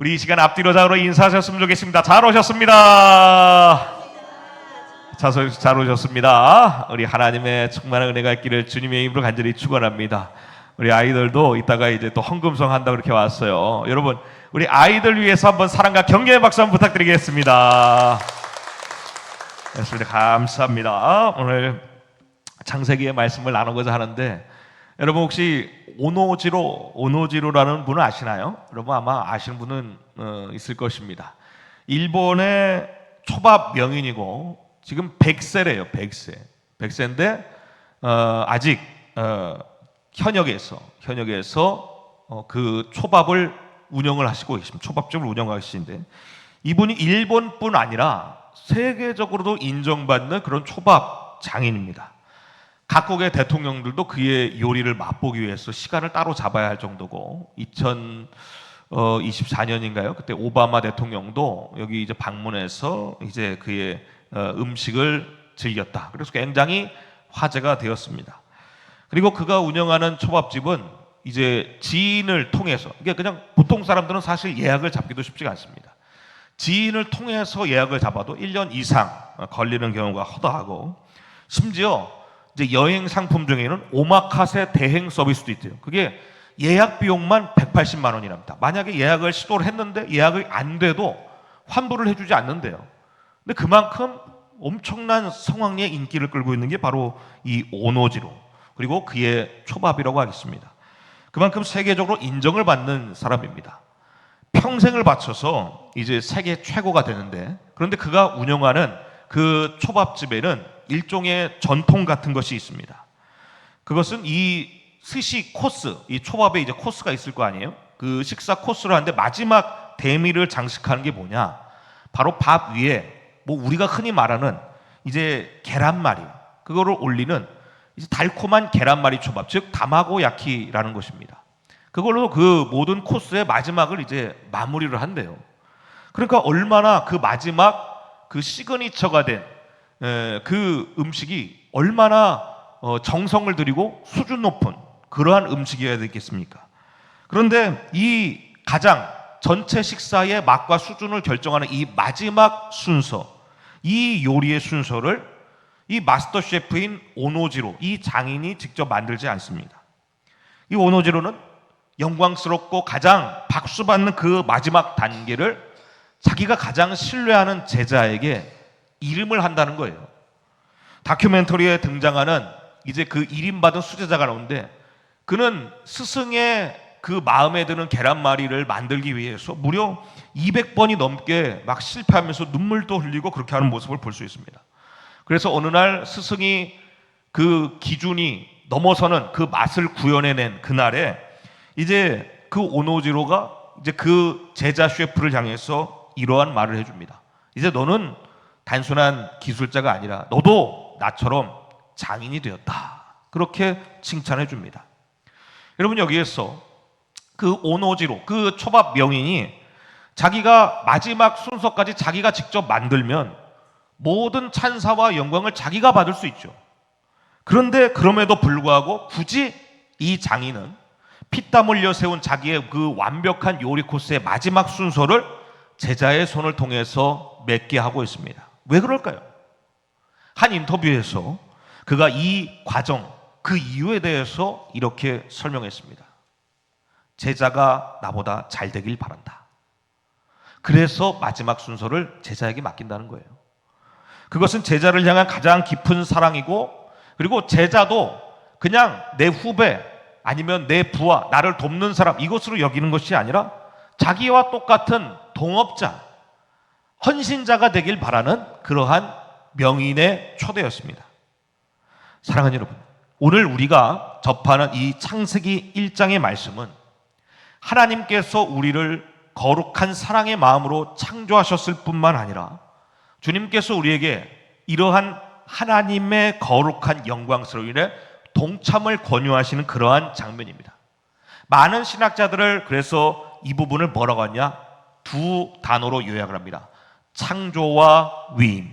우리 이 시간 앞뒤로 좌우로 인사하셨으면 좋겠습니다. 잘 오셨습니다. 잘 오셨습니다. 우리 하나님의 충만한 은혜가 있기를 주님의 이름으로 간절히 축원합니다. 우리 아이들도 이따가 이제 또 헌금성 한다고 그렇게 왔어요. 여러분, 우리 아이들 위해서 한번 사랑과 경외의 박수 한번 부탁드리겠습니다. 감사합니다. 오늘 창세기의 말씀을 나누고자 하는데, 여러분 혹시 오노지로라는 분은 아시나요? 여러분 아마 아시는 분은 있을 것입니다. 일본의 초밥 명인이고 지금 100세래요. 100세인데 아직 현역에서 그 초밥을 운영을 하시고 계십니다. 초밥집을 운영하시는데, 이분이 일본뿐 아니라 세계적으로도 인정받는 그런 초밥 장인입니다. 각국의 대통령들도 그의 요리를 맛보기 위해서 시간을 따로 잡아야 할 정도고, 2024년인가요? 그때 오바마 대통령도 여기 이제 방문해서 이제 그의 음식을 즐겼다. 그래서 굉장히 화제가 되었습니다. 그리고 그가 운영하는 초밥집은 이제 지인을 통해서, 이게 그냥 보통 사람들은 사실 예약을 잡기도 쉽지가 않습니다. 지인을 통해서 예약을 잡아도 1년 이상 걸리는 경우가 허다하고, 심지어 이제 여행 상품 중에는 오마카세 대행 서비스도 있대요. 그게 예약 비용만 180만 원이랍니다. 만약에 예약을 시도를 했는데 예약이 안 돼도 환불을 해주지 않는데요. 근데 그만큼 엄청난 성황리의 인기를 끌고 있는 게 바로 이 오노지로, 그리고 그의 초밥이라고 하겠습니다. 그만큼 세계적으로 인정을 받는 사람입니다. 평생을 바쳐서 이제 세계 최고가 되는데, 그런데 그가 운영하는 그 초밥집에는 일종의 전통 같은 것이 있습니다. 그것은 이 스시 코스, 이 초밥에 이제 코스가 있을 거 아니에요? 그 식사 코스를 하는데 마지막 대미를 장식하는 게 뭐냐? 바로 밥 위에 뭐 우리가 흔히 말하는 이제 계란말이, 그거를 올리는 이제 달콤한 계란말이 초밥, 즉 다마고 야키라는 것입니다. 그걸로 그 모든 코스의 마지막을 이제 마무리를 한대요. 그러니까 얼마나 그 마지막 그 시그니처가 된 그 음식이 얼마나 정성을 들이고 수준 높은 그러한 음식이어야 되겠습니까? 그런데 이 가장 전체 식사의 맛과 수준을 결정하는 이 마지막 순서, 이 요리의 순서를 이 마스터 셰프인 오노지로, 이 장인이 직접 만들지 않습니다. 이 오노지로는 영광스럽고 가장 박수받는 그 마지막 단계를 자기가 가장 신뢰하는 제자에게 이름을 한다는 거예요. 다큐멘터리에 등장하는 이제 그 이름받은 수제자가 나오는데, 그는 스승의 그 마음에 드는 계란말이를 만들기 위해서 무려 200번이 넘게 막 실패하면서 눈물도 흘리고 그렇게 하는 모습을 볼 수 있습니다. 그래서 어느 날 스승이 그 기준이 넘어서는 그 맛을 구현해낸 그날에 이제 그 오노지로가 이제 그 제자 셰프를 향해서 이러한 말을 해줍니다. 이제 너는 단순한 기술자가 아니라 너도 나처럼 장인이 되었다. 그렇게 칭찬해 줍니다. 여러분, 여기에서 그 오노지로, 그 초밥 명인이 자기가 마지막 순서까지 자기가 직접 만들면 모든 찬사와 영광을 자기가 받을 수 있죠. 그런데 그럼에도 불구하고 굳이 이 장인은 피땀 흘려 세운 자기의 그 완벽한 요리 코스의 마지막 순서를 제자의 손을 통해서 맺게 하고 있습니다. 왜 그럴까요? 한 인터뷰에서 그가 이 과정, 그 이유에 대해서 이렇게 설명했습니다. 제자가 나보다 잘 되길 바란다. 그래서 마지막 순서를 제자에게 맡긴다는 거예요. 그것은 제자를 향한 가장 깊은 사랑이고, 그리고 제자도 그냥 내 후배 아니면 내 부하, 나를 돕는 사람, 이것으로 여기는 것이 아니라 자기와 똑같은 동업자, 헌신자가 되길 바라는 그러한 명인의 초대였습니다. 사랑하는 여러분, 오늘 우리가 접하는 이 창세기 1장의 말씀은 하나님께서 우리를 거룩한 사랑의 마음으로 창조하셨을 뿐만 아니라 주님께서 우리에게 이러한 하나님의 거룩한 영광스러운 일에 동참을 권유하시는 그러한 장면입니다. 많은 신학자들을 그래서 이 부분을 뭐라고 하냐? 두 단어로 요약을 합니다. 창조와 위임.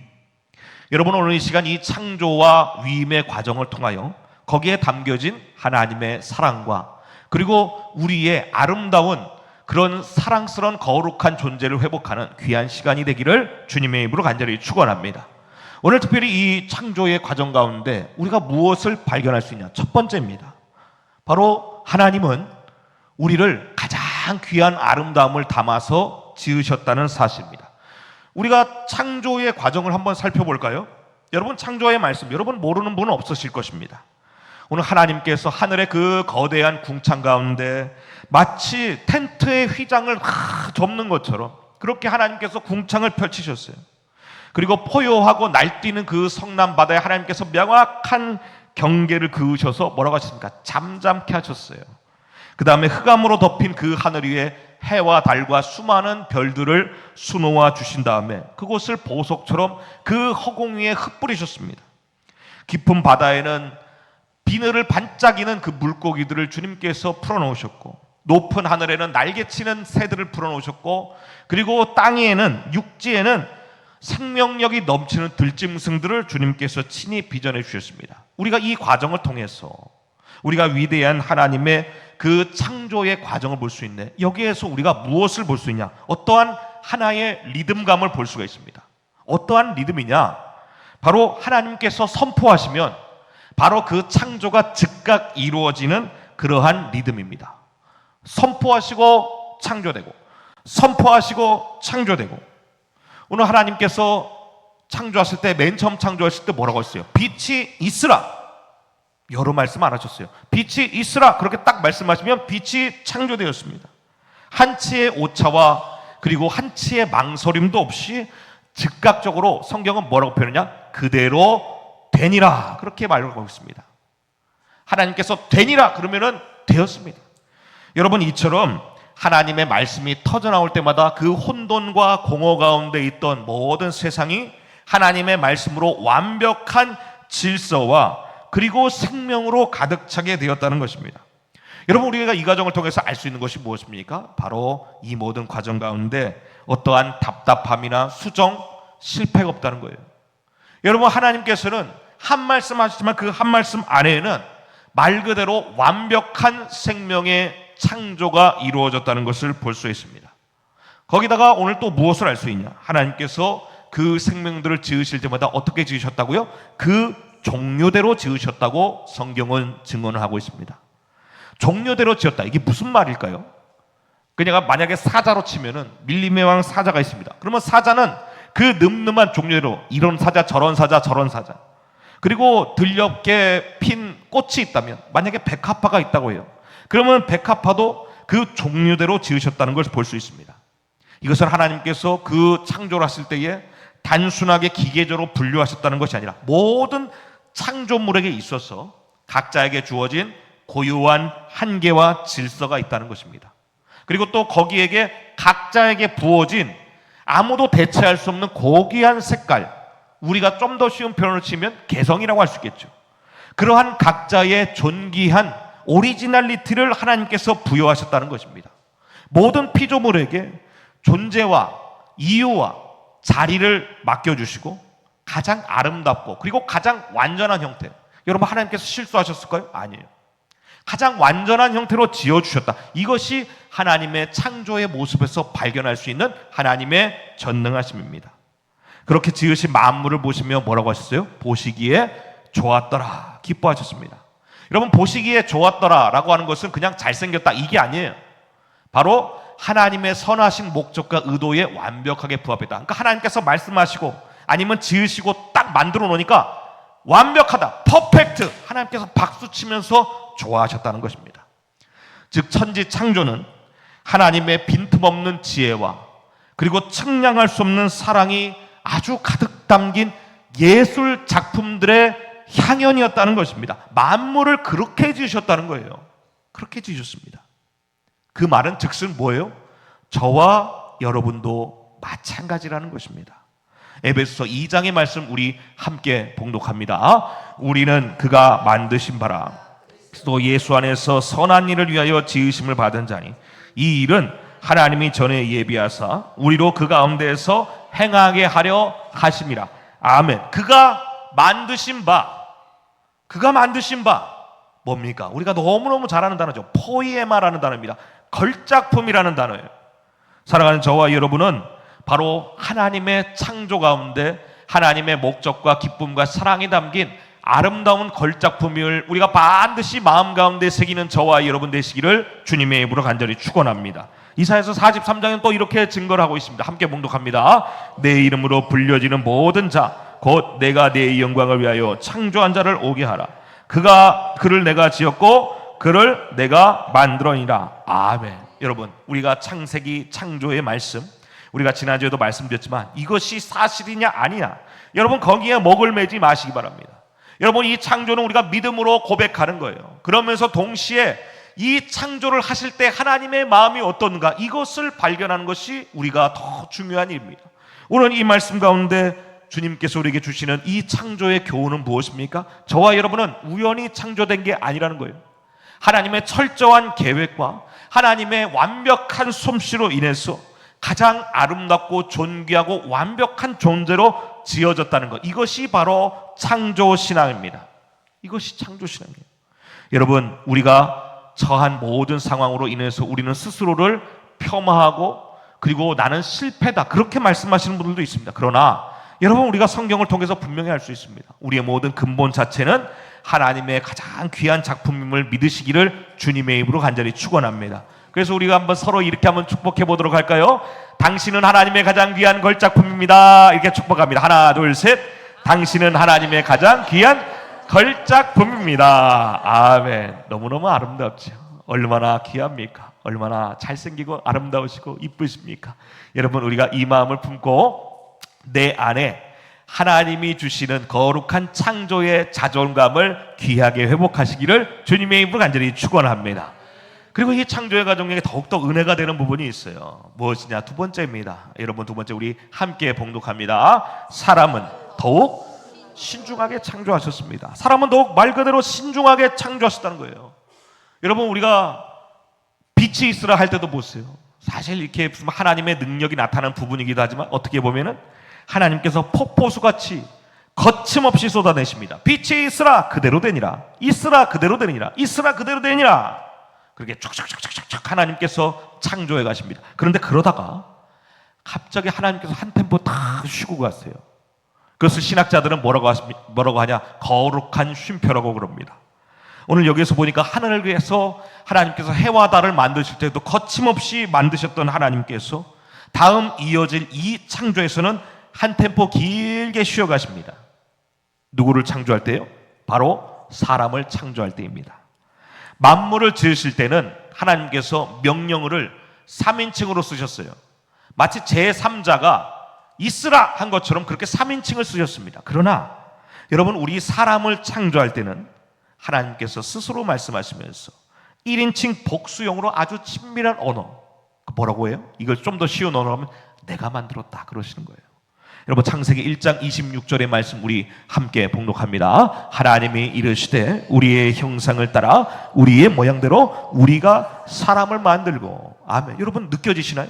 여러분, 오늘 이 시간 이 창조와 위임의 과정을 통하여 거기에 담겨진 하나님의 사랑과, 그리고 우리의 아름다운 그런 사랑스러운 거룩한 존재를 회복하는 귀한 시간이 되기를 주님의 이름으로 간절히 축원합니다. 오늘 특별히 이 창조의 과정 가운데 우리가 무엇을 발견할 수 있냐? 첫 번째입니다. 바로 하나님은 우리를 가장 귀한 아름다움을 담아서 지으셨다는 사실입니다. 우리가 창조의 과정을 한번 살펴볼까요? 여러분, 창조의 말씀 여러분 모르는 분은 없으실 것입니다. 오늘 하나님께서 하늘의 그 거대한 궁창 가운데 마치 텐트의 휘장을 접는 것처럼 그렇게 하나님께서 궁창을 펼치셨어요. 그리고 포효하고 날뛰는 그 성남 바다에 하나님께서 명확한 경계를 그으셔서 뭐라고 하셨습니까? 잠잠케 하셨어요. 그 다음에 흑암으로 덮인 그 하늘 위에 해와 달과 수많은 별들을 수놓아 주신 다음에 그곳을 보석처럼 그 허공 위에 흩뿌리셨습니다. 깊은 바다에는 비늘을 반짝이는 그 물고기들을 주님께서 풀어놓으셨고, 높은 하늘에는 날개치는 새들을 풀어놓으셨고, 그리고 땅 위에는, 육지에는 생명력이 넘치는 들짐승들을 주님께서 친히 빚어내 주셨습니다. 우리가 이 과정을 통해서 우리가 위대한 하나님의 그 창조의 과정을 볼 수 있네. 여기에서 우리가 무엇을 볼 수 있냐? 어떠한 하나의 리듬감을 볼 수가 있습니다. 어떠한 리듬이냐? 바로 하나님께서 선포하시면 바로 그 창조가 즉각 이루어지는 그러한 리듬입니다. 선포하시고 창조되고, 선포하시고 창조되고. 오늘 하나님께서 창조하실 때, 맨 처음 창조하실 때 뭐라고 했어요? 빛이 있으라. 여러 말씀 안 하셨어요. 빛이 있으라 그렇게 딱 말씀하시면 빛이 창조되었습니다. 한치의 오차와 그리고 한치의 망설임도 없이 즉각적으로 성경은 뭐라고 표현하냐? 그대로 되니라 그렇게 말하고 있습니다. 하나님께서 되니라 그러면은 되었습니다. 여러분, 이처럼 하나님의 말씀이 터져나올 때마다 그 혼돈과 공허 가운데 있던 모든 세상이 하나님의 말씀으로 완벽한 질서와 그리고 생명으로 가득 차게 되었다는 것입니다. 여러분, 우리가 이 과정을 통해서 알 수 있는 것이 무엇입니까? 바로 이 모든 과정 가운데 어떠한 답답함이나 수정, 실패가 없다는 거예요. 여러분, 하나님께서는 한 말씀 하시지만 그 한 말씀 안에는 말 그대로 완벽한 생명의 창조가 이루어졌다는 것을 볼 수 있습니다. 거기다가 오늘 또 무엇을 알 수 있냐? 하나님께서 그 생명들을 지으실 때마다 어떻게 지으셨다고요? 그 종류대로 지으셨다고 성경은 증언을 하고 있습니다. 종류대로 지었다. 이게 무슨 말일까요? 그냥 만약에 사자로 치면은 밀림의 왕 사자가 있습니다. 그러면 사자는 그 늠름한 종류대로 이런 사자, 저런 사자, 저런 사자. 그리고 들녘에 핀 꽃이 있다면 만약에 백합화가 있다고 해요. 그러면 백합화도 그 종류대로 지으셨다는 것을 볼 수 있습니다. 이것은 하나님께서 그 창조를 하실 때에 단순하게 기계적으로 분류하셨다는 것이 아니라 모든 창조물에게 있어서 각자에게 주어진 고유한 한계와 질서가 있다는 것입니다. 그리고 또 거기에게 각자에게 부어진 아무도 대체할 수 없는 고귀한 색깔, 우리가 좀 더 쉬운 표현을 치면 개성이라고 할 수 있겠죠. 그러한 각자의 존귀한 오리지널리티를 하나님께서 부여하셨다는 것입니다. 모든 피조물에게 존재와 이유와 자리를 맡겨주시고 가장 아름답고 그리고 가장 완전한 형태. 여러분, 하나님께서 실수하셨을까요? 아니에요. 가장 완전한 형태로 지어주셨다. 이것이 하나님의 창조의 모습에서 발견할 수 있는 하나님의 전능하심입니다. 그렇게 지으신 만물을 보시며 뭐라고 하셨어요? 보시기에 좋았더라, 기뻐하셨습니다. 여러분, 보시기에 좋았더라 라고 하는 것은 그냥 잘생겼다 이게 아니에요. 바로 하나님의 선하신 목적과 의도에 완벽하게 부합했다. 그러니까 하나님께서 말씀하시고 아니면 지으시고 딱 만들어 놓으니까 완벽하다, 퍼펙트, 하나님께서 박수 치면서 좋아하셨다는 것입니다. 즉 천지 창조는 하나님의 빈틈없는 지혜와 그리고 측량할 수 없는 사랑이 아주 가득 담긴 예술 작품들의 향연이었다는 것입니다. 만물을 그렇게 지으셨다는 거예요. 그렇게 지으셨습니다. 그 말은 즉슨 뭐예요? 저와 여러분도 마찬가지라는 것입니다. 에베소서 2장의 말씀 우리 함께 봉독합니다. 우리는 그가 만드신 바라 또 예수 안에서 선한 일을 위하여 지으심을 받은 자니 이 일은 하나님이 전에 예비하사 우리로 그 가운데에서 행하게 하려 하심이라. 아멘. 그가 만드신 바, 그가 만드신 바 뭡니까? 우리가 너무너무 잘 아는 단어죠. 포이에마라는 단어입니다. 걸작품이라는 단어예요. 사랑하는 저와 여러분은 바로 하나님의 창조 가운데 하나님의 목적과 기쁨과 사랑이 담긴 아름다운 걸작품을 우리가 반드시 마음 가운데 새기는 저와 여러분 되시기를 주님의 이름으로 간절히 축원합니다. 이사야서 43장은 또 이렇게 증거를 하고 있습니다. 함께 봉독합니다. 내 이름으로 불려지는 모든 자 곧 내가 내 영광을 위하여 창조한 자를 오게 하라. 그를 내가 지었고 그를 내가 만들어니라. 아멘. 여러분, 우리가 창세기 창조의 말씀, 우리가 지난주에도 말씀드렸지만 이것이 사실이냐 아니냐, 여러분 거기에 목을 매지 마시기 바랍니다. 여러분, 이 창조는 우리가 믿음으로 고백하는 거예요. 그러면서 동시에 이 창조를 하실 때 하나님의 마음이 어떤가, 이것을 발견하는 것이 우리가 더 중요한 일입니다. 오늘 이 말씀 가운데 주님께서 우리에게 주시는 이 창조의 교훈은 무엇입니까? 저와 여러분은 우연히 창조된 게 아니라는 거예요. 하나님의 철저한 계획과 하나님의 완벽한 솜씨로 인해서 가장 아름답고 존귀하고 완벽한 존재로 지어졌다는 것, 이것이 바로 창조신앙입니다. 이것이 창조신앙이에요. 여러분, 우리가 처한 모든 상황으로 인해서 우리는 스스로를 폄하하고 그리고 나는 실패다, 그렇게 말씀하시는 분들도 있습니다. 그러나 여러분, 우리가 성경을 통해서 분명히 알 수 있습니다. 우리의 모든 근본 자체는 하나님의 가장 귀한 작품임을 믿으시기를 주님의 입으로 간절히 축원합니다. 그래서 우리가 한번 서로 이렇게 한번 축복해 보도록 할까요? 당신은 하나님의 가장 귀한 걸작품입니다. 이렇게 축복합니다. 하나, 둘, 셋. 당신은 하나님의 가장 귀한 걸작품입니다. 아멘. 너무너무 아름답죠. 얼마나 귀합니까? 얼마나 잘생기고 아름다우시고 이쁘십니까? 여러분, 우리가 이 마음을 품고 내 안에 하나님이 주시는 거룩한 창조의 자존감을 귀하게 회복하시기를 주님의 이름으로 간절히 축원합니다. 그리고 이 창조의 과정에 더욱더 은혜가 되는 부분이 있어요. 무엇이냐? 두 번째입니다. 여러분, 두 번째 우리 함께 봉독합니다. 사람은 더욱 신중하게 창조하셨습니다. 사람은 더욱 말 그대로 신중하게 창조하셨다는 거예요. 여러분, 우리가 빛이 있으라 할 때도 보세요. 사실 이렇게 하나님의 능력이 나타나는 부분이기도 하지만 어떻게 보면은 하나님께서 폭포수같이 거침없이 쏟아내십니다. 빛이 있으라 그대로 되니라, 있으라 그대로 되니라, 있으라 그대로 되니라. 그렇게 촉촉촉촉촉 하나님께서 창조해 가십니다. 그런데 그러다가 갑자기 하나님께서 한 템포 탁 쉬고 갔어요. 그것을 신학자들은 뭐라고 하냐? 거룩한 쉼표라고 그럽니다. 오늘 여기에서 보니까 하늘을 위해서 하나님께서 해와 달을 만드실 때도 거침없이 만드셨던 하나님께서 다음 이어질 이 창조에서는 한 템포 길게 쉬어가십니다. 누구를 창조할 때요? 바로 사람을 창조할 때입니다. 만물을 지으실 때는 하나님께서 명령어를 3인칭으로 쓰셨어요. 마치 제3자가 있으라 한 것처럼 그렇게 3인칭을 쓰셨습니다. 그러나 여러분, 우리 사람을 창조할 때는 하나님께서 스스로 말씀하시면서 1인칭 복수형으로 아주 친밀한 언어, 뭐라고 해요? 이걸 좀 더 쉬운 언어로 하면 내가 만들었다 그러시는 거예요. 여러분, 창세기 1장 26절의 말씀 우리 함께 봉독합니다. 하나님이 이르시되 우리의 형상을 따라 우리의 모양대로 우리가 사람을 만들고. 아멘. 여러분, 느껴지시나요?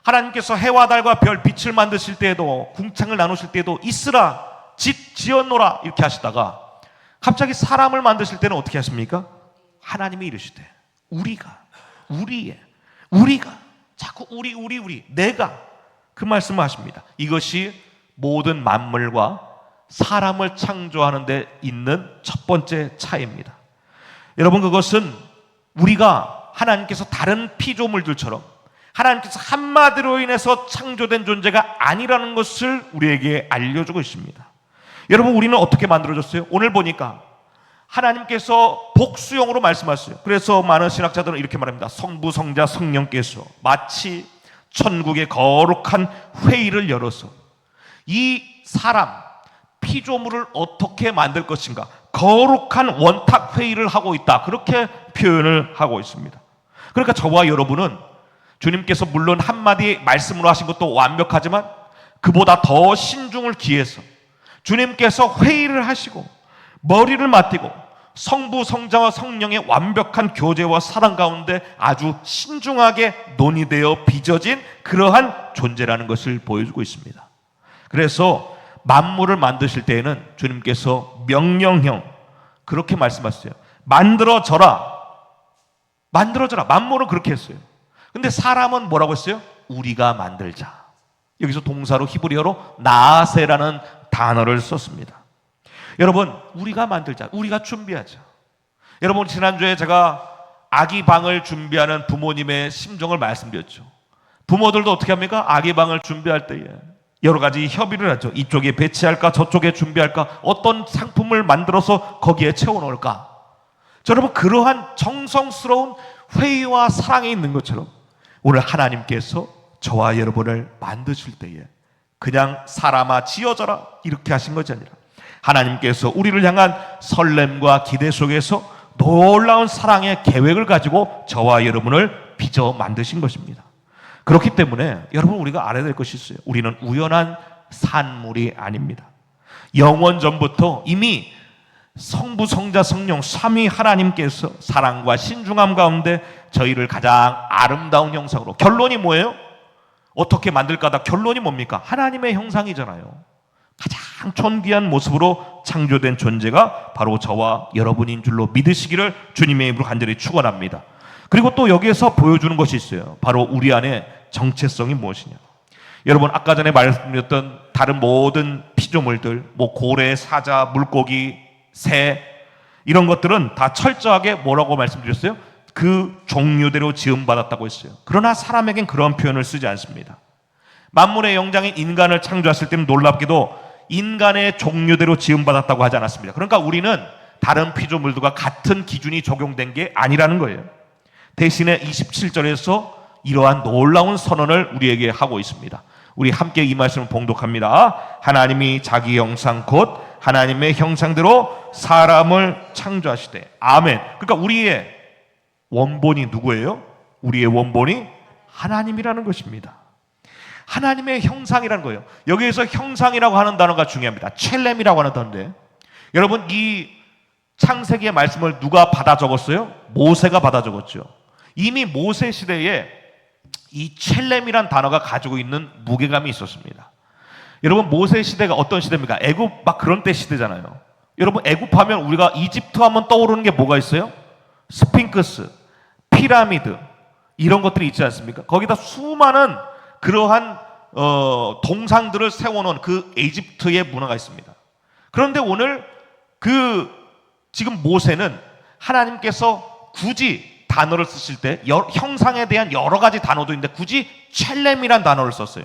하나님께서 해와 달과 별, 빛을 만드실 때에도, 궁창을 나누실 때에도 있으라, 지었노라 이렇게 하시다가 갑자기 사람을 만드실 때는 어떻게 하십니까? 하나님이 이르시되 우리가 자꾸 우리 내가, 그 말씀을 하십니다. 이것이 모든 만물과 사람을 창조하는 데 있는 첫 번째 차이입니다. 여러분, 그것은 우리가 하나님께서 다른 피조물들처럼 하나님께서 한마디로 인해서 창조된 존재가 아니라는 것을 우리에게 알려주고 있습니다. 여러분, 우리는 어떻게 만들어졌어요? 오늘 보니까 하나님께서 복수형으로 말씀하셨어요. 그래서 많은 신학자들은 이렇게 말합니다. 성부, 성자, 성령께서 마치 천국의 거룩한 회의를 열어서 이 사람, 피조물을 어떻게 만들 것인가, 거룩한 원탁 회의를 하고 있다, 그렇게 표현을 하고 있습니다. 그러니까 저와 여러분은 주님께서 물론 한마디 말씀으로 하신 것도 완벽하지만 그보다 더 신중을 기해서 주님께서 회의를 하시고 머리를 맞대고 성부, 성자와 성령의 완벽한 교제와 사랑 가운데 아주 신중하게 논의되어 빚어진 그러한 존재라는 것을 보여주고 있습니다. 그래서 만물을 만드실 때에는 주님께서 명령형 그렇게 말씀하셨어요. 만들어져라. 만물은 그렇게 했어요. 근데 사람은 뭐라고 했어요? 우리가 만들자. 여기서 동사로 히브리어로 나아세라는 단어를 썼습니다. 여러분, 우리가 만들자. 우리가 준비하자. 여러분, 지난주에 제가 아기 방을 준비하는 부모님의 심정을 말씀드렸죠. 부모들도 어떻게 합니까? 아기 방을 준비할 때에 여러 가지 협의를 하죠. 이쪽에 배치할까? 저쪽에 준비할까? 어떤 상품을 만들어서 거기에 채워놓을까? 여러분, 그러한 정성스러운 회의와 사랑이 있는 것처럼 오늘 하나님께서 저와 여러분을 만드실 때에 그냥 사람아 지어져라 이렇게 하신 것이 아니라 하나님께서 우리를 향한 설렘과 기대 속에서 놀라운 사랑의 계획을 가지고 저와 여러분을 빚어 만드신 것입니다. 그렇기 때문에 여러분, 우리가 알아야 될 것이 있어요. 우리는 우연한 산물이 아닙니다. 영원 전부터 이미 성부, 성자, 성령 삼위 하나님께서 사랑과 신중함 가운데 저희를 가장 아름다운 형상으로, 결론이 뭐예요? 어떻게 만들까다 결론이 뭡니까? 하나님의 형상이잖아요. 가장 존귀한 모습으로 창조된 존재가 바로 저와 여러분인 줄로 믿으시기를 주님의 이름으로 간절히 축원합니다. 그리고 또 여기에서 보여주는 것이 있어요. 바로 우리 안에 정체성이 무엇이냐. 여러분, 아까 전에 말씀드렸던 다른 모든 피조물들, 고래, 사자, 물고기, 새, 이런 것들은 다 철저하게 뭐라고 말씀드렸어요? 그 종류대로 지음받았다고 했어요. 그러나 사람에겐 그런 표현을 쓰지 않습니다. 만물의 영장인 인간을 창조했을 때는 놀랍게도 인간의 종류대로 지음받았다고 하지 않았습니다. 그러니까 우리는 다른 피조물들과 같은 기준이 적용된 게 아니라는 거예요. 대신에 27절에서 이러한 놀라운 선언을 우리에게 하고 있습니다. 우리 함께 이 말씀을 봉독합니다. 하나님이 자기 형상 곧 하나님의 형상대로 사람을 창조하시되. 아멘. 그러니까 우리의 원본이 누구예요? 우리의 원본이 하나님이라는 것입니다. 하나님의 형상이라는 거예요. 여기에서 형상이라고 하는 단어가 중요합니다. 첼렘이라고 하는 단어인데, 여러분, 이 창세기의 말씀을 누가 받아 적었어요? 모세가 받아 적었죠. 이미 모세 시대에 이 첼렘이란 단어가 가지고 있는 무게감이 있었습니다. 여러분, 모세 시대가 어떤 시대입니까? 애굽 막 그런 때 시대잖아요. 여러분, 애굽 하면 우리가 이집트 하면 떠오르는 게 뭐가 있어요? 스핑크스, 피라미드, 이런 것들이 있지 않습니까? 거기다 수많은 그러한 동상들을 세워놓은 그 이집트의 문화가 있습니다. 그런데 오늘 지금 모세는 하나님께서 굳이 단어를 쓰실 때 형상에 대한 여러 가지 단어도 있는데 굳이 첼렘이란 단어를 썼어요.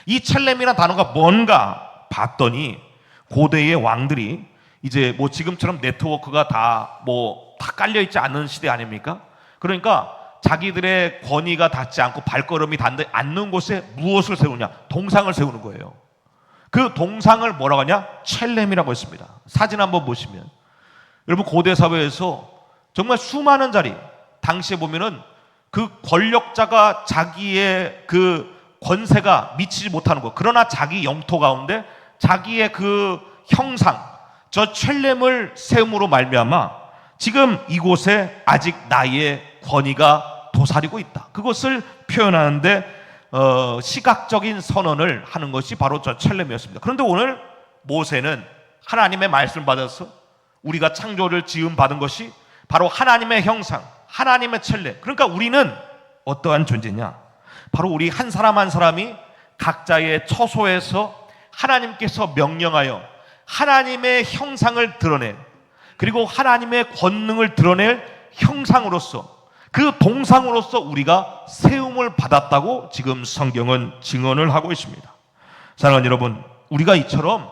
이 첼렘이란 단어가 뭔가 봤더니 고대의 왕들이 이제 지금처럼 네트워크가 다 깔려있지 않은 시대 아닙니까? 그러니까 자기들의 권위가 닿지 않고 발걸음이 닿지 않는 곳에 무엇을 세우냐? 동상을 세우는 거예요. 그 동상을 뭐라고 하냐? 첼렘이라고 했습니다. 사진 한번 보시면 여러분, 고대 사회에서 정말 수많은 자리, 당시에 보면은 그 권력자가 자기의 그 권세가 미치지 못하는 것, 그러나 자기 영토 가운데 자기의 그 형상, 저 첼렘을 세움으로 말미암아 지금 이곳에 아직 나의 권위가 도사리고 있다. 그것을 표현하는데 시각적인 선언을 하는 것이 바로 저 첼렘이었습니다. 그런데 오늘 모세는 하나님의 말씀을 받아서 우리가 창조를 지음받은 것이 바로 하나님의 형상, 하나님의 첼렘. 그러니까 우리는 어떠한 존재냐? 바로 우리 한 사람 한 사람이 각자의 처소에서 하나님께서 명령하여 하나님의 형상을 드러낸, 그리고 하나님의 권능을 드러낼 형상으로서, 그 동상으로서 우리가 세움을 받았다고 지금 성경은 증언을 하고 있습니다. 사랑하는 여러분, 우리가 이처럼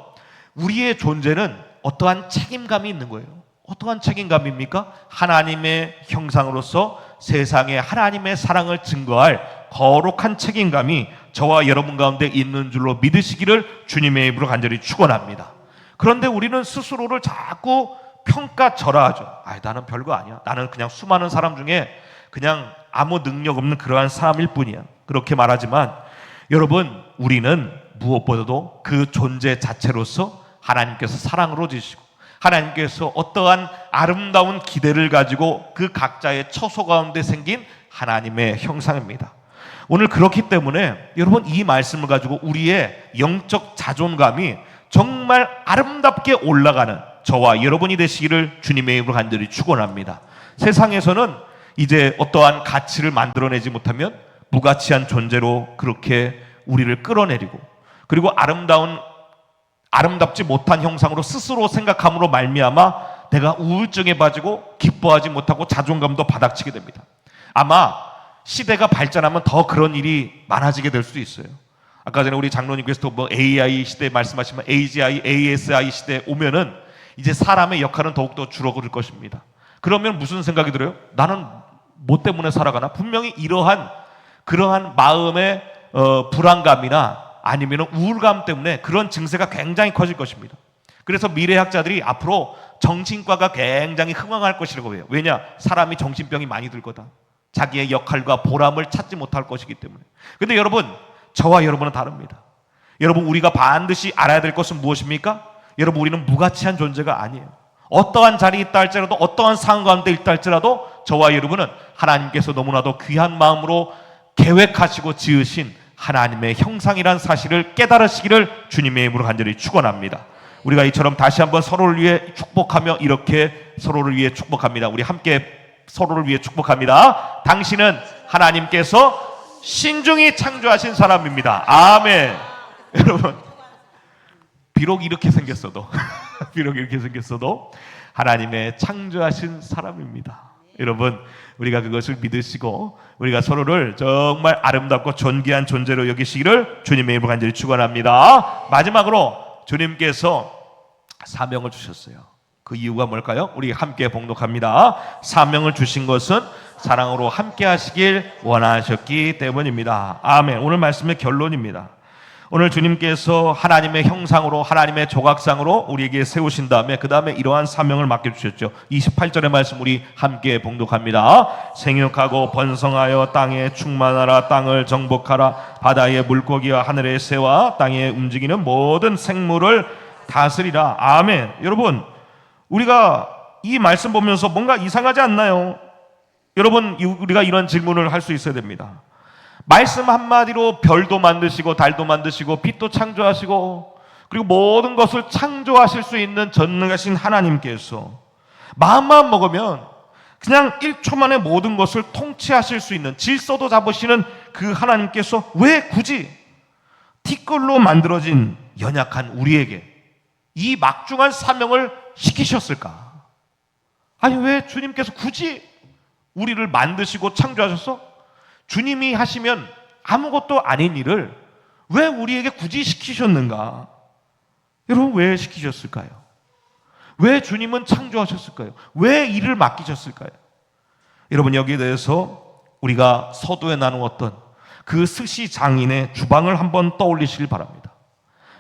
우리의 존재는 어떠한 책임감이 있는 거예요. 어떠한 책임감입니까? 하나님의 형상으로서 세상에 하나님의 사랑을 증거할 거룩한 책임감이 저와 여러분 가운데 있는 줄로 믿으시기를 주님의 이름으로 간절히 축원합니다. 그런데 우리는 스스로를 자꾸 평가절하하죠. 나는 별거 아니야. 나는 그냥 수많은 사람 중에 그냥 아무 능력 없는 그러한 사람일 뿐이야. 그렇게 말하지만 여러분, 우리는 무엇보다도 그 존재 자체로서 하나님께서 사랑으로 지시고 하나님께서 어떠한 아름다운 기대를 가지고 그 각자의 처소 가운데 생긴 하나님의 형상입니다. 오늘 그렇기 때문에 여러분, 이 말씀을 가지고 우리의 영적 자존감이 정말 아름답게 올라가는 저와 여러분이 되시기를 주님의 이름으로 간절히 축원합니다. 세상에서는 이제 어떠한 가치를 만들어내지 못하면 무가치한 존재로 그렇게 우리를 끌어내리고, 그리고 아름답지 못한 형상으로 스스로 생각함으로 말미암아 내가 우울증에 빠지고 기뻐하지 못하고 자존감도 바닥치게 됩니다. 아마 시대가 발전하면 더 그런 일이 많아지게 될 수도 있어요. 아까 전에 우리 장로님께서도 뭐 AI 시대 말씀하시면 AGI, ASI 시대에 오면은 이제 사람의 역할은 더욱더 줄어들 것입니다. 그러면 무슨 생각이 들어요? 나는 뭐 때문에 살아가나? 분명히 그러한 마음의 불안감이나 아니면 우울감 때문에 그런 증세가 굉장히 커질 것입니다. 그래서 미래학자들이 앞으로 정신과가 굉장히 흥황할 것이라고 해요. 왜냐? 사람이 정신병이 많이 들 거다. 자기의 역할과 보람을 찾지 못할 것이기 때문에. 근데 여러분, 저와 여러분은 다릅니다. 여러분, 우리가 반드시 알아야 될 것은 무엇입니까? 여러분, 우리는 무가치한 존재가 아니에요. 어떠한 자리에 있다 할지라도, 어떠한 상황 가운데 있다 할지라도 저와 여러분은 하나님께서 너무나도 귀한 마음으로 계획하시고 지으신 하나님의 형상이란 사실을 깨달으시기를 주님의 이름으로 간절히 축원합니다. 우리가 이처럼 다시 한번 서로를 위해 축복하며 이렇게 서로를 위해 축복합니다. 우리 함께 서로를 위해 축복합니다. 당신은 하나님께서 신중히 창조하신 사람입니다. 아멘. 여러분, 비록 이렇게 생겼어도 하나님의 창조하신 사람입니다. 여러분, 우리가 그것을 믿으시고 우리가 서로를 정말 아름답고 존귀한 존재로 여기시기를 주님의 이름으로 간절히 축원합니다. 마지막으로 주님께서 사명을 주셨어요. 그 이유가 뭘까요? 우리 함께 봉독합니다. 사명을 주신 것은 사랑으로 함께 하시길 원하셨기 때문입니다. 아멘. 오늘 말씀의 결론입니다. 오늘 주님께서 하나님의 형상으로, 하나님의 조각상으로 우리에게 세우신 다음에 그 다음에 이러한 사명을 맡겨주셨죠. 28절의 말씀 우리 함께 봉독합니다. 생육하고 번성하여 땅에 충만하라. 땅을 정복하라. 바다의 물고기와 하늘의 새와 땅에 움직이는 모든 생물을 다스리라. 아멘. 여러분, 우리가 이 말씀 보면서 뭔가 이상하지 않나요? 여러분, 우리가 이런 질문을 할 수 있어야 됩니다. 말씀 한마디로 별도 만드시고 달도 만드시고 빛도 창조하시고 그리고 모든 것을 창조하실 수 있는 전능하신 하나님께서 마음만 먹으면 그냥 1초 만에 모든 것을 통치하실 수 있는, 질서도 잡으시는 그 하나님께서 왜 굳이 티끌로 만들어진 연약한 우리에게 이 막중한 사명을 시키셨을까? 아니, 왜 주님께서 굳이 우리를 만드시고 창조하셔서 주님이 하시면 아무것도 아닌 일을 왜 우리에게 굳이 시키셨는가? 여러분, 왜 시키셨을까요? 왜 주님은 창조하셨을까요? 왜 일을 맡기셨을까요? 여러분, 여기에 대해서 우리가 서두에 나누었던 그 스시 장인의 주방을 한번 떠올리시길 바랍니다.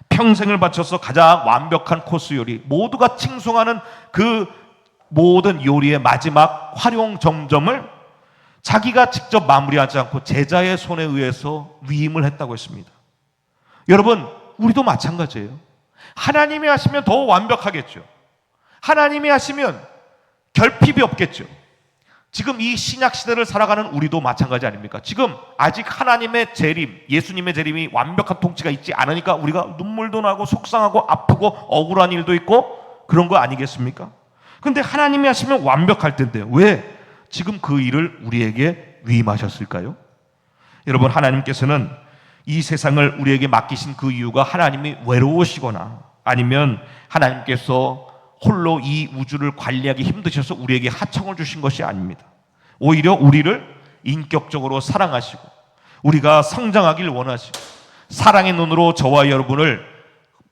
평생을 바쳐서 가장 완벽한 코스 요리, 모두가 칭송하는 그 모든 요리의 마지막 활용 정점을 자기가 직접 마무리하지 않고 제자의 손에 의해서 위임을 했다고 했습니다. 여러분, 우리도 마찬가지예요. 하나님이 하시면 더 완벽하겠죠. 하나님이 하시면 결핍이 없겠죠. 지금 이 신약 시대를 살아가는 우리도 마찬가지 아닙니까? 지금 아직 하나님의 재림, 예수님의 재림이 완벽한 통치가 있지 않으니까 우리가 눈물도 나고 속상하고 아프고 억울한 일도 있고 그런 거 아니겠습니까? 근데 하나님이 하시면 완벽할 텐데 왜 지금 그 일을 우리에게 위임하셨을까요? 여러분, 하나님께서는 이 세상을 우리에게 맡기신 그 이유가 하나님이 외로우시거나 아니면 하나님께서 홀로 이 우주를 관리하기 힘드셔서 우리에게 하청을 주신 것이 아닙니다. 오히려 우리를 인격적으로 사랑하시고 우리가 성장하길 원하시고 사랑의 눈으로 저와 여러분을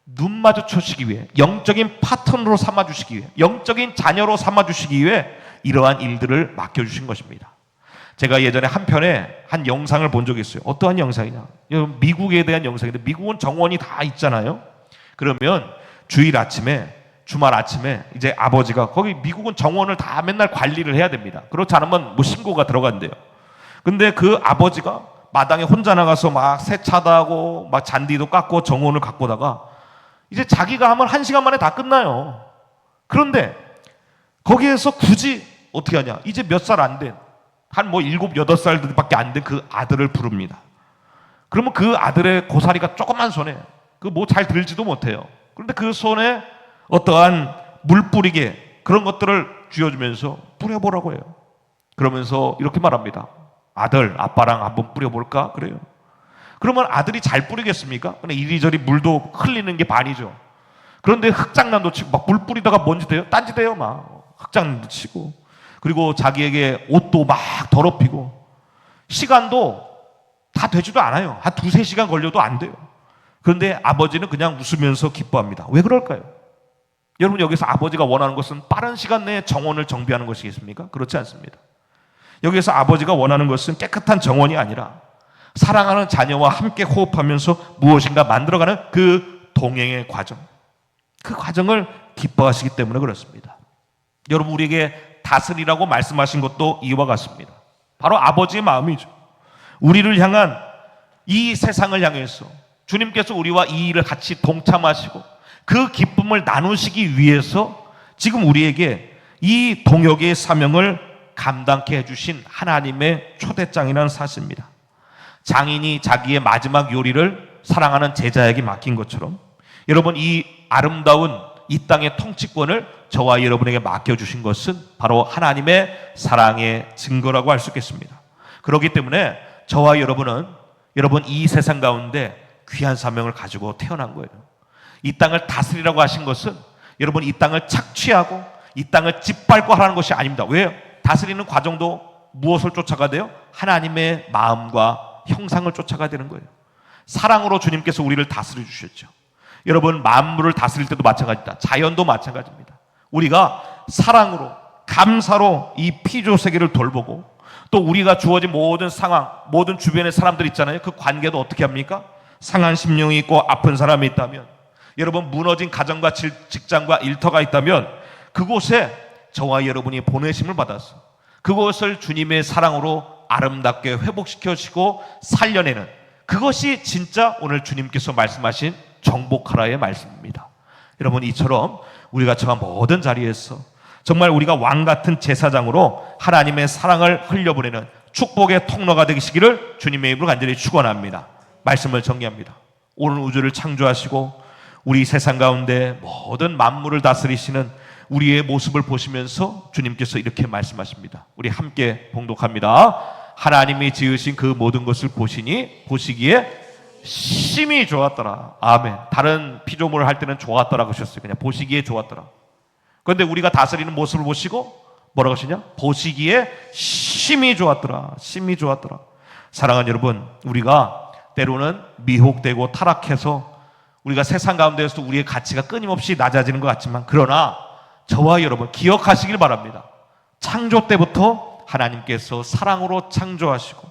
눈 마주쳐주시기 위해, 영적인 파트너로 삼아주시기 위해, 영적인 자녀로 삼아주시기 위해 이러한 일들을 맡겨주신 것입니다. 제가 예전에 한편에 한 영상을 본 적이 있어요. 어떠한 영상이냐? 미국에 대한 영상인데, 미국은 정원이 다 있잖아요. 그러면 주말 아침에 이제 아버지가, 거기 미국은 정원을 다 맨날 관리를 해야 됩니다. 그렇지 않으면 뭐 신고가 들어간대요. 근데 그 아버지가 마당에 혼자 나가서 막 세차도 하고 막 잔디도 깎고 정원을 가꾸다가 이제 자기가 하면 1시간 만에 다 끝나요. 그런데 거기에서 굳이 어떻게 하냐? 이제 몇 살 안 된, 한 뭐 7, 8살밖에 안 된 그 아들을 부릅니다. 그러면 그 아들의 고사리가 조그만 손에 그 뭐 잘 들지도 못해요. 그런데 그 손에 어떠한 물 뿌리게 그런 것들을 쥐어주면서 뿌려보라고 해요. 그러면서 이렇게 말합니다. 아들, 아빠랑 한번 뿌려볼까? 그래요. 그러면 아들이 잘 뿌리겠습니까? 그냥 이리저리 물도 흘리는 게 반이죠. 그런데 흙장난도 치고 막 물 뿌리다가 먼지 돼요? 딴지 돼요 막. 흙장난도 치고. 그리고 자기에게 옷도 막 더럽히고. 시간도 다 되지도 않아요. 한 2-3시간 걸려도 안 돼요. 그런데 아버지는 그냥 웃으면서 기뻐합니다. 왜 그럴까요? 여러분, 여기서 아버지가 원하는 것은 빠른 시간 내에 정원을 정비하는 것이겠습니까? 그렇지 않습니다. 여기서 아버지가 원하는 것은 깨끗한 정원이 아니라 사랑하는 자녀와 함께 호흡하면서 무엇인가 만들어가는 그 동행의 과정, 그 과정을 기뻐하시기 때문에 그렇습니다. 여러분, 우리에게 다스리라고 말씀하신 것도 이와 같습니다. 바로 아버지의 마음이죠. 우리를 향한 이 세상을 향해서 주님께서 우리와 이 일을 같이 동참하시고 그 기쁨을 나누시기 위해서 지금 우리에게 이 동역의 사명을 감당케 해주신 하나님의 초대장이라는 사실입니다. 장인이 자기의 마지막 요리를 사랑하는 제자에게 맡긴 것처럼 여러분, 이 아름다운 이 땅의 통치권을 저와 여러분에게 맡겨주신 것은 바로 하나님의 사랑의 증거라고 할 수 있겠습니다. 그렇기 때문에 저와 여러분은 여러분 이 세상 가운데 귀한 사명을 가지고 태어난 거예요. 이 땅을 다스리라고 하신 것은 여러분 이 땅을 착취하고 이 땅을 짓밟고 하라는 것이 아닙니다. 왜요? 다스리는 과정도 무엇을 쫓아가야 돼요? 하나님의 마음과 형상을 쫓아가야 되는 거예요. 사랑으로 주님께서 우리를 다스려 주셨죠. 여러분, 만물을 다스릴 때도 마찬가지입니다. 자연도 마찬가지입니다. 우리가 사랑으로, 감사로 이 피조 세계를 돌보고 또 우리가 주어진 모든 상황, 모든 주변의 사람들 있잖아요. 그 관계도 어떻게 합니까? 상한 심령이 있고 아픈 사람이 있다면, 여러분 무너진 가정과 직장과 일터가 있다면 그곳에 저와 여러분이 보내심을 받아서 그것을 주님의 사랑으로 아름답게 회복시켜주시고 살려내는, 그것이 진짜 오늘 주님께서 말씀하신 정복하라의 말씀입니다. 여러분, 이처럼 우리가 처한 모든 자리에서 정말 우리가 왕같은 제사장으로 하나님의 사랑을 흘려보내는 축복의 통로가 되시기를 주님의 이름으로 간절히 축원합니다. 말씀을 정리합니다. 오늘 우주를 창조하시고 우리 세상 가운데 모든 만물을 다스리시는 우리의 모습을 보시면서 주님께서 이렇게 말씀하십니다. 우리 함께 봉독합니다. 하나님이 지으신 그 모든 것을 보시기에 심히 좋았더라. 아멘. 다른 피조물을 할 때는 좋았더라 하셨어요. 그냥 보시기에 좋았더라. 그런데 우리가 다스리는 모습을 보시고 뭐라고 하시냐? 보시기에 심히 좋았더라. 심히 좋았더라. 사랑하는 여러분, 우리가 때로는 미혹되고 타락해서 우리가 세상 가운데에서 우리의 가치가 끊임없이 낮아지는 것 같지만, 그러나 저와 여러분 기억하시길 바랍니다. 창조 때부터 하나님께서 사랑으로 창조하시고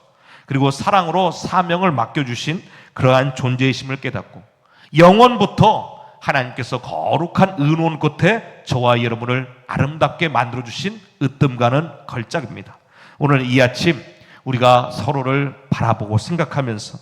그리고 사랑으로 사명을 맡겨주신 그러한 존재이심을 깨닫고 영원부터 하나님께서 거룩한 은원 끝에 저와 여러분을 아름답게 만들어주신 으뜸가는 걸작입니다. 오늘 이 아침 우리가 서로를 바라보고 생각하면서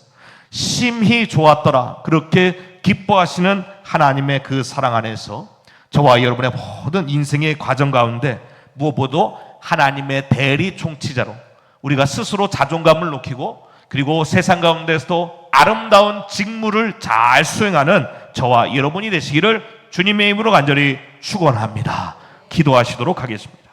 심히 좋았더라, 그렇게 기뻐하시는 하나님의 그 사랑 안에서 저와 여러분의 모든 인생의 과정 가운데 무엇보다 하나님의 대리 총치자로 우리가 스스로 자존감을 높이고 그리고 세상 가운데서도 아름다운 직무를 잘 수행하는 저와 여러분이 되시기를 주님의 이름으로 간절히 축원합니다. 기도하시도록 하겠습니다.